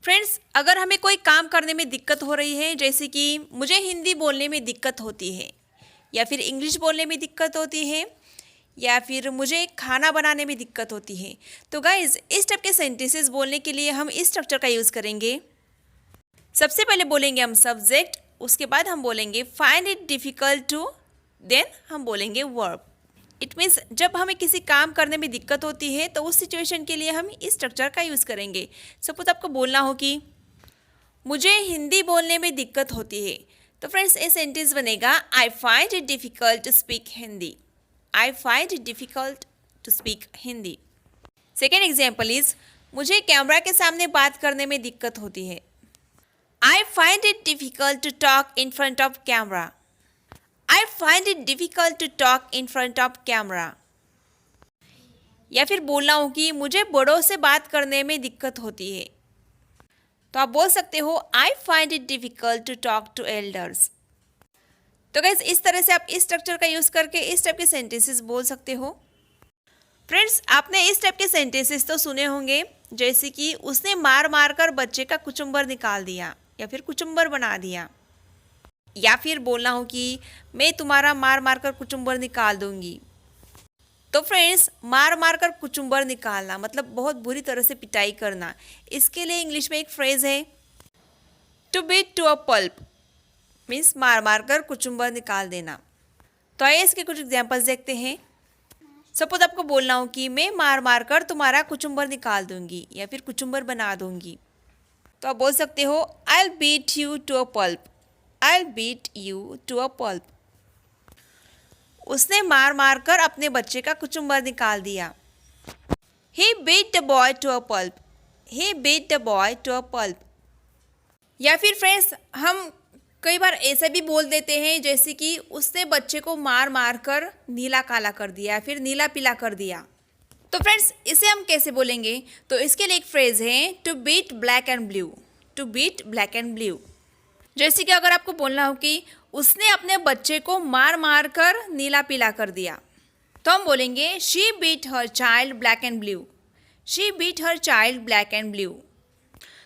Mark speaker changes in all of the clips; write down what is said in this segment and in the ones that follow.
Speaker 1: Friends, अगर हमें कोई काम करने में दिक्कत हो रही है, जैसे कि मुझे हिंदी बोलने में दिक्कत होती है, या फिर इंग्लिश बोलने में दिक्कत होती है, या फिर मुझे खाना बनाने में दिक्कत होती है, तो गाइज इस टाइप के सेंटेंसेस बोलने के लिए हम इस स्ट्रक्चर का यूज़ करेंगे। सबसे पहले बोलेंगे हम सब्जेक्ट, उसके बाद हम बोलेंगे find it difficult to, then हम बोलेंगे वर्ब। इट मीन्स जब हमें किसी काम करने में दिक्कत होती है तो उस सिचुएशन के लिए हम इस स्ट्रक्चर का यूज़ करेंगे। सपोज आपको बोलना हो कि मुझे हिंदी बोलने में दिक्कत होती है, तो फ्रेंड्स ये सेंटेंस बनेगा I find it difficult to speak Hindi. I find it difficult to speak Hindi. Second example is मुझे कैमरा के सामने बात करने में दिक्कत होती है। I find it difficult to talk in front of camera. I find it difficult to talk in front of camera। या फिर बोलना हो कि मुझे बड़ों से बात करने में दिक्कत होती है, तो आप बोल सकते हो I find it difficult to talk to elders। तो गाइस इस तरह से आप इस स्ट्रक्चर का यूज़ करके इस टाइप के सेंटेंसेस बोल सकते हो। फ्रेंड्स, आपने इस टाइप के सेंटेंसेस तो सुने होंगे, जैसे कि उसने मार मार कर बच्चे का कुचुम्बर निकाल दिया, या फिर कुचुम्बर बना दिया, या फिर बोलना हो कि मैं तुम्हारा मार मार कर कुचुम्बर निकाल दूंगी। तो फ्रेंड्स, मार मार कर कुचुम्बर निकालना मतलब बहुत बुरी तरह से पिटाई करना। इसके लिए इंग्लिश में एक फ्रेज है to beat to a pulp, means मार मार कर कुचुम्बर निकाल देना। तो आइए इसके कुछ एग्जाम्पल्स देखते हैं। सपोज आपको बोलना हो कि मैं मार मार कर तुम्हारा कुचुम्बर निकाल दूंगी, या फिर कुचुम्बर बना दूंगी, तो आप बोल सकते हो I will beat you to a pulp. I'll beat you to a pulp। उसने मार मार कर अपने बच्चे का कुचुम्बर निकाल दिया। He beat the boy to a pulp। He beat the boy to a pulp। या फिर फ्रेंड्स, हम कई बार ऐसे भी बोल देते हैं, जैसे कि उसने बच्चे को मार मार कर नीला काला कर दिया, या फिर नीला पीला कर दिया। तो फ्रेंड्स, इसे हम कैसे बोलेंगे? तो इसके लिए एक फ्रेज है to beat black and blue. To beat black and blue. जैसे कि अगर आपको बोलना हो कि उसने अपने बच्चे को मार मार कर नीला पीला कर दिया, तो हम बोलेंगे she beat her child black and blue. She beat her child black and blue.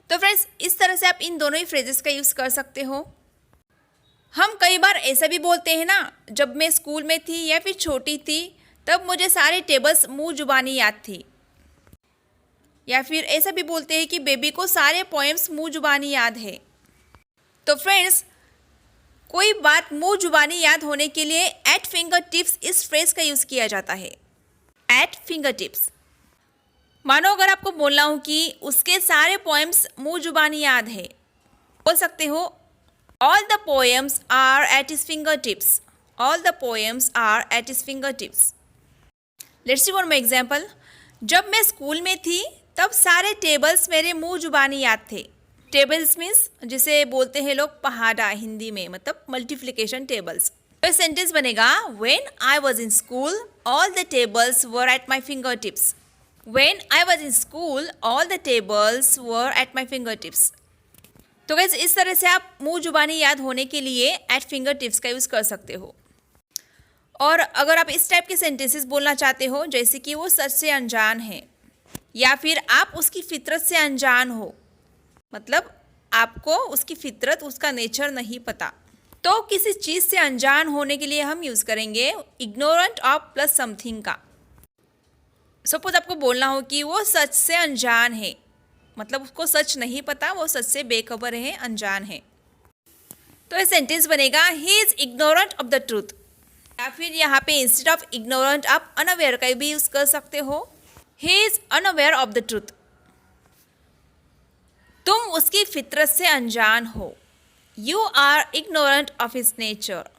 Speaker 1: तो फ्रेंड्स, इस तरह से आप इन दोनों ही फ्रेजेस का यूज़ कर सकते हो। हम कई बार ऐसा भी बोलते हैं ना, जब मैं स्कूल में थी या फिर छोटी थी तब मुझे सारे टेबल्स मुँह जुबानी याद थी। या फिर ऐसा भी बोलते हैं कि बेबी को सारे पोएम्स मुँह जुबानी याद है। तो फ्रेंड्स, कोई बात मुंह जुबानी याद होने के लिए एट फिंगर टिप्स इस फ्रेज का यूज़ किया जाता है। At finger tips. मानो अगर आपको बोलना हो कि उसके सारे पोएम्स मुंह जुबानी याद है, बोल सकते हो all the poems are at his finger tips. All the poems are at his finger tips. Let's see one my example. जब मैं स्कूल में थी तब सारे टेबल्स मेरे मुंह जुबानी याद थे। टेबल्स मीन्स जिसे बोलते हैं लोग पहाड़ा हिंदी में, मतलब मल्टीप्लिकेशन टेबल्स। तो सेंटेंस बनेगा when I was in school all the tables were at my finger tips. When I was in school all the tables were at my finger tips. तो गाइस इस तरह से आप मुंह जुबानी याद होने के लिए एट फिंगर टिप्स का यूज़ कर सकते हो। और अगर आप इस टाइप के सेंटेंसेस बोलना चाहते हो, जैसे कि वो सच से अनजान है, या फिर आप उसकी फितरत से अनजान हो, मतलब आपको उसकी फितरत, उसका नेचर नहीं पता, तो किसी चीज़ से अनजान होने के लिए हम यूज़ करेंगे इग्नोरेंट ऑफ प्लस समथिंग का। सपोज आपको बोलना हो कि वो सच से अनजान है, मतलब उसको सच नहीं पता, वो सच से बेखबर है, अनजान है। तो ये सेंटेंस बनेगा he is ignorant of the truth. या फिर यहाँ पे इंस्टेड ऑफ इग्नोरेंट आप अनअवेयर का भी यूज़ कर सकते हो। He is unaware of the truth. तुम उसकी फितरत से अनजान हो। You are ignorant of his nature.